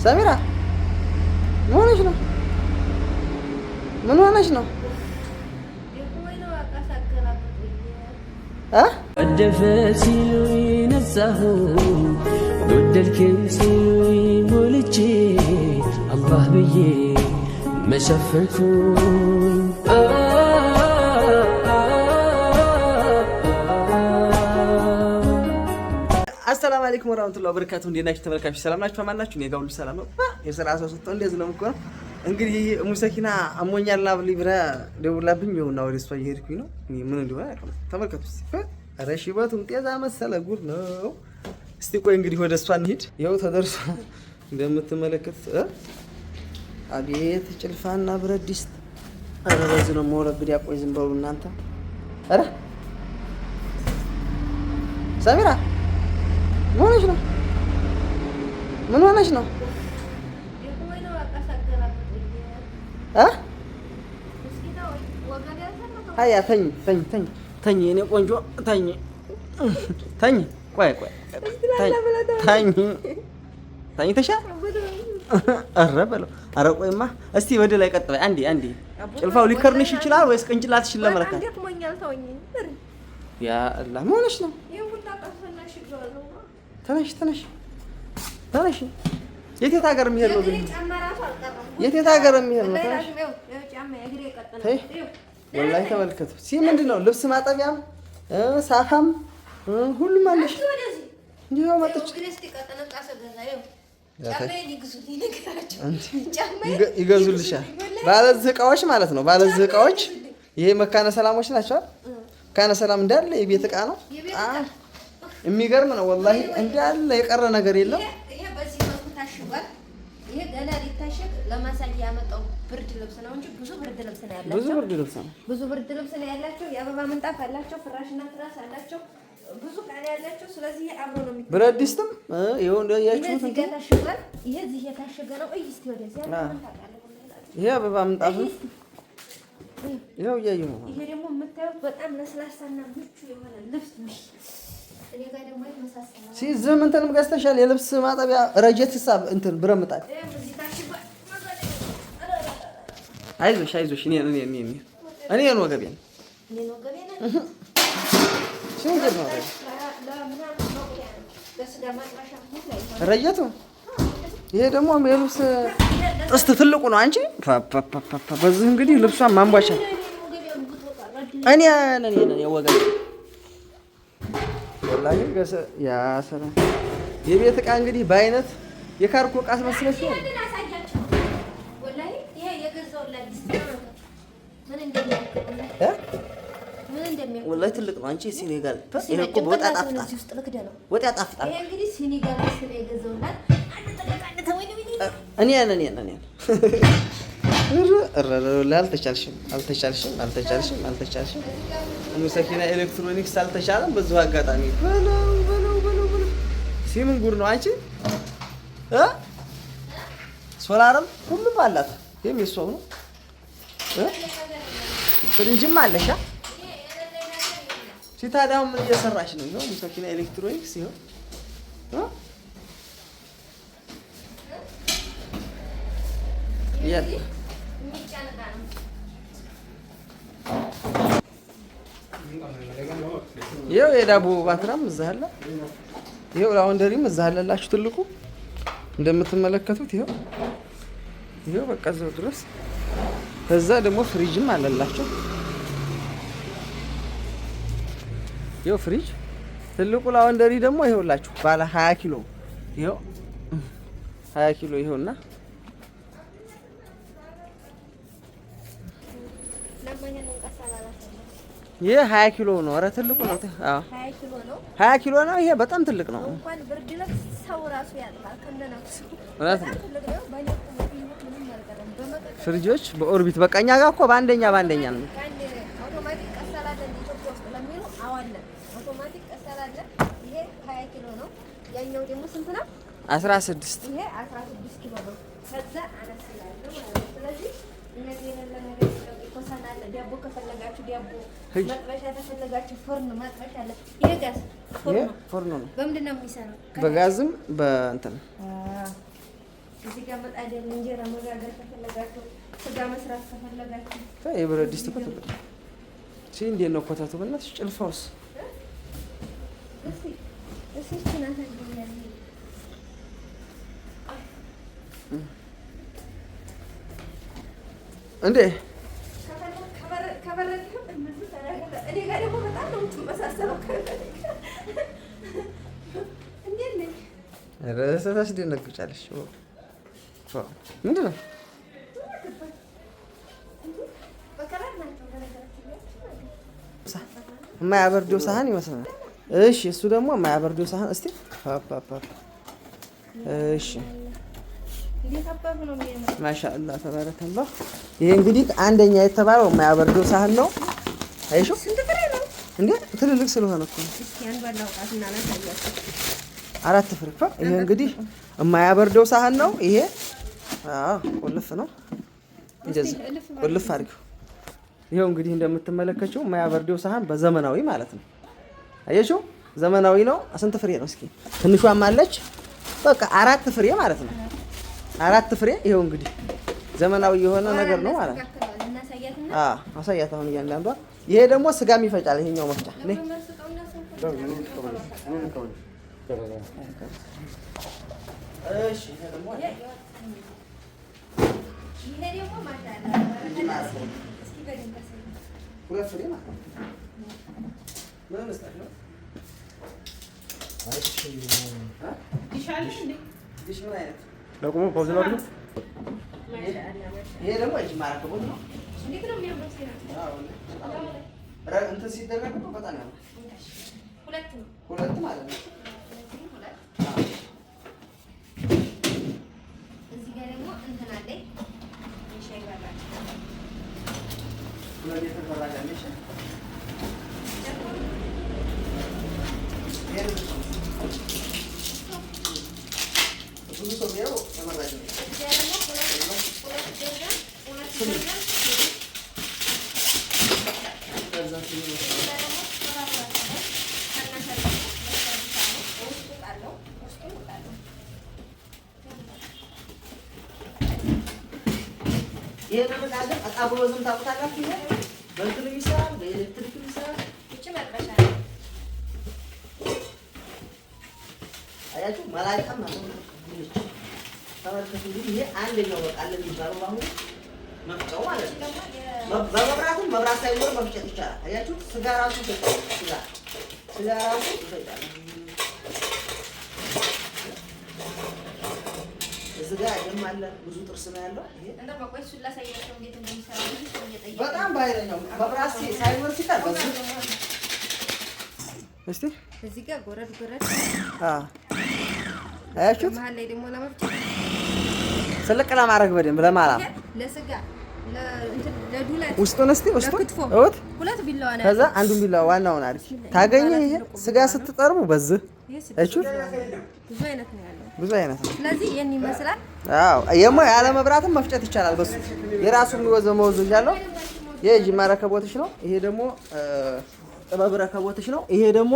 ሰሚራ ምን ሆነሽ ነው? ምን ሆነሽ ነው? ቀደፈ ሲሉኝ ነጻሁ ጎደልክም ሲሉኝ ሞልቼ አላህ ብዬ መሸፈንኩኝ። አሰላሙ አለይኩም ወራህመቱላሂ ወበረካቱሁ። እንዴት ናችሁ ተመልካቾች? ሰላም ናችሁ? ማን ናችሁ? እኔ ጋር ሁሉ ሰላም ነው። የሥራ ሰው ስትሆን እንደዚህ ነው የምትሆነው። እንግዲህ ሙሰኪና አሞኛልና ብሊብራ ደውላብኝ ይኸውና ወደ እሷ እየሄድኩኝ ነው። እኔ ምን እንደሆነ አያውቅም። ተመልከቱ እስቲ። ኧረ ሽበቱን ጤዛ መሰለ ጉድ ነው። እስቲ ቆይ እንግዲህ ወደ እሷ እንሂድ። ይኸው ተደርሶ እንደምትመለከቱት አቤት ጭልፋና ብረት ድስት። ኧረ በዚህ ነው የምወረግድ። ያቆይ ዝም በሉ እናንተ። ኧረ ሰሚራ ምን ሆነሽ ነው? ምን ሆነሽ ነው? አያ ተኝ የኔ ቆንጆ ተኝ። ቆይ ተኝተሻል? ኧረ በለው። ኧረ ቆይማ እስቲ ወደ ላይ ቀጥ በይ። አንዴ ጭልፋው ሊከርንሽ ይችላል ወይስ ቅንጭላትሽን ለመለካት? ያ አላህ ምን ሆነሽ ነው? ተነሽ። የት ሀገር የሚሄድ ነው ግን? የት ሀገር የሚሄድ ነው? ተይ ወላሂ ተመልከቱ። ምንድን ነው ልብስ ማጠቢያም ሳፋም ሁሉም አለሽ። ይኸው መጥቼ ይገዙልሻል። ባለዚህ እቃዎች ማለት ነው። ባለዚህ እቃዎች ይሄ መካነ ሰላሞች ናቸው። መካነ ሰላም እንዳለ የቤት እቃ ነው። የሚገርም ነው ወላሂ። እንዳለ የቀረ ነገር የለም። ይሄ በዚህ መልኩ ታሽጓል። ይሄ ገና ሊታሸግ ለማሳያ ያመጣው ብርድ ልብስ ነው እንጂ ብዙ ብርድ ልብስ ነው ያላቸው። ብዙ ብርድ ልብስ ነው ያላቸው። የአበባ ምንጣፍ አላቸው። ፍራሽና ትራስ አላቸው። ብዙ ቃል ያላቸው። ስለዚህ አብሮ ነው የሚታሸው። ብረት ድስትም ይሄው እንደያያችሁት እዚህ ጋር ታሽጓል። ይሄ እዚህ የታሸገ ነው። እስቲ ወደዚህ ይሄ አበባ ምንጣፍ ይሄው እያየሁ ነው። ይሄ ደግሞ የምታዩት በጣም ለስላሳና ምቹ የሆነ ልብስ ነው። ሲዝም እንትንም ገዝተሻል። የልብስ ማጠቢያ ረጀት ሂሳብ እንትን ብረት ምጣድ። አይዞሽ እኔ ነው ወገቤን ረጀቱ። ይሄ ደግሞ የልብስ ጥስት ትልቁ ነው። አንቺ በዚህ እንግዲህ ልብሷን ማንቧቻ እኔ ወገቤ ወላሂ ያ ሰላም። የቤት ዕቃ እንግዲህ በአይነት የካርኮ ዕቃ መስለሽ ነው። ወላሂ ትልቅ ነው። አንቺ ሲኔጋል ይሄ እኮ ወጥ ያጣፍጣል። ይሄ እንግዲህ ሲኔጋል ስለገዛውላት እኔ አልተቻልሽም። ሙሰኪና ኤሌክትሮኒክስ አልተቻለም። በዚሁ አጋጣሚ በለው ሲምን ጉድ ነው አንቺ። ሶላርም ሁሉም አላት። ይሄም የሷው ነው። ፍሪጅም አለሽ። ሲታዳው ምን እየሰራሽ ነው? ይሄው ሙሰኪና ኤሌክትሮኒክስ ይሄው ይኸው የዳቦ ባትራም እዛ አለ። ይኸው ላውንደሪም እዛ አለላችሁ ትልቁ እንደምትመለከቱት። ይኸው በቃ እዛው ድረስ። ከዛ ደግሞ ፍሪጅም አለላችሁ። ይኸው ፍሪጅ ትልቁ ላውንደሪ ደግሞ ይኸውላችሁ ባለ 20 ኪሎ። ይኸው 20 ኪሎ ይኸውና ይሄ 20 ኪሎ ነው። ኧረ ትልቁ ነው። አዎ 20 ኪሎ ነው። ይሄ በጣም ትልቅ ነው። እንኳን ብርድ ልብስ ሰው ራሱ ያጥባል ከነነፍሱ። ፍሪጆች በኦርቢት በቃ እኛ ጋር እኮ በአንደኛ ነው። አውቶማቲክ ቀሳላ አይደል ኢትዮጵያ ውስጥ ለሚሉ አዋለ አውቶማቲክ ቀሳላ አይደል። ይሄ 20 ኪሎ ነው። ያኛው ደግሞ ስንት ነው? 16። ይሄ 16 ኪሎ ነው። ከዛ አነስ ይላል ማለት ነው። ስለዚህ እነዚህ የሌለ ነገር ይቆሳናል። ዳቦ ከፈለጋችሁ ዳቦ፣ መጥበሻ ከፈለጋችሁ ፎርን መጥበሻ አለ። ይሄ ጋዝ ፎርን ነው። በምንድን ነው የሚሰራው? በጋዝም በእንትን እዚህ ጋር መጣድ እንጀራ መጋገር ከፈለጋችሁ ስጋ መስራት ከፈለጋችሁ የብረት ድስት እኮ ትልቅ ሲ እንዴት ነው ኮታቱ? በእናትሽ ጭልፋውስ እሺ እንዴ እኔ ጋር ደግሞ በጣም ነው የምትመሳሰለው። እንዴት ነኝ? ታስደነግጫለሽ። ምንድን ነው የማያበርደው ሳህን ይመስላል። እሺ እሱ ደግሞ የማያበርደው ሳህን እስቲ እሺ ማሻአላህ ተባረከላህ። ይሄ እንግዲህ አንደኛ የተባለው የማያበርደው ሳህን ነው። አይሹ እንዴ ትልልቅ ስለሆነ እኮ አራት ፍሬ እኮ። ይሄ እንግዲህ የማያበርደው ሳህን ነው። ይሄ ቁልፍ ነው። እንደዚህ ቁልፍ አድርገው። ይሄው እንግዲህ እንደምትመለከቱው የማያበርደው ሳህን በዘመናዊ ማለት ነው። አየሽው ዘመናዊ ነው። ስንት ፍሬ ነው? እስኪ ትንሿም አለች። በቃ አራት ፍሬ ማለት ነው። አራት ፍሬ። ይሄው እንግዲህ ዘመናዊ የሆነ ነገር ነው ማለት ነው። አሳያት አሁን እያንዳንዷ። ይሄ ደግሞ ስጋም ይፈጫል። ይሄኛው መፍጫ ነይ እሺ። ይሄ ደግሞ ሁለት ፍሬ ማለት ነው። ምን መስጠት ነው? ለቁሙ ፓውዝ ላድርግ። ይሄ ደግሞ እጅ ማረከቦት ነው። እንትን ሲደረግ ነው በጣም ያምራል። ሁለት ማለት ነው። እዚህ ጋር ደግሞ እንትን አለኝ ሻይ ባላች ሁለት የተፈራጋለች ብዙ ሰው ያው ተመራጭ ነው። ይሄ ተመጣጣ አጣብሎ ዝም ታውቁታላችሁ። ይሄ በእንትን ይሰራል፣ በኤሌክትሪክ ይሰራል። እቺ መጥበሻ አያችሁ ማላቂያ ማለት ነው። ተመልከቱ እንግዲህ ይሄ አንደኛው በቃ አለ የሚባለው አሁን መፍጫው ማለት ነው። በመብራትም መብራት ሳይኖር መፍጨት ይቻላል። አያችሁ ስጋ ራሱ ይፈጫል። ስጋ ራሱ ይፈጫል። እዚህ ጋር ደም አለ፣ ብዙ ጥርስ ነው ያለው። ይሄ በጣም ባይረኛው መብራት ሳይኖር ሲቀር በዚህ እስቲ እዚህ ጋር ጎረድ ጎረድ አያችሁት? መሀል ላይ ደግሞ ለመፍጨት ስልቅ ለማድረግ በደንብ ለማላም ለስጋ ለዱለት ውስጡን እስቲ ውስጡን እውት ሁለት ቢላዋ ነው። ከዛ አንዱን ቢላዋ ዋናውን አድርጊ ታገኘ። ይሄ ስጋ ስትጠርቡ በዚህ አያችሁት? ብዙ አይነት ነው ያለው። ብዙ አይነት ነው። ስለዚህ ይሄን ይመስላል። አዎ ያለ መብራትም መፍጨት ይቻላል። በሱ የራሱ የሚወዘመወዝ ያለው ይሄ ጅማ ረከቦትሽ ነው። ይሄ ደግሞ ጥበብ ረከቦትሽ ነው። ይሄ ደግሞ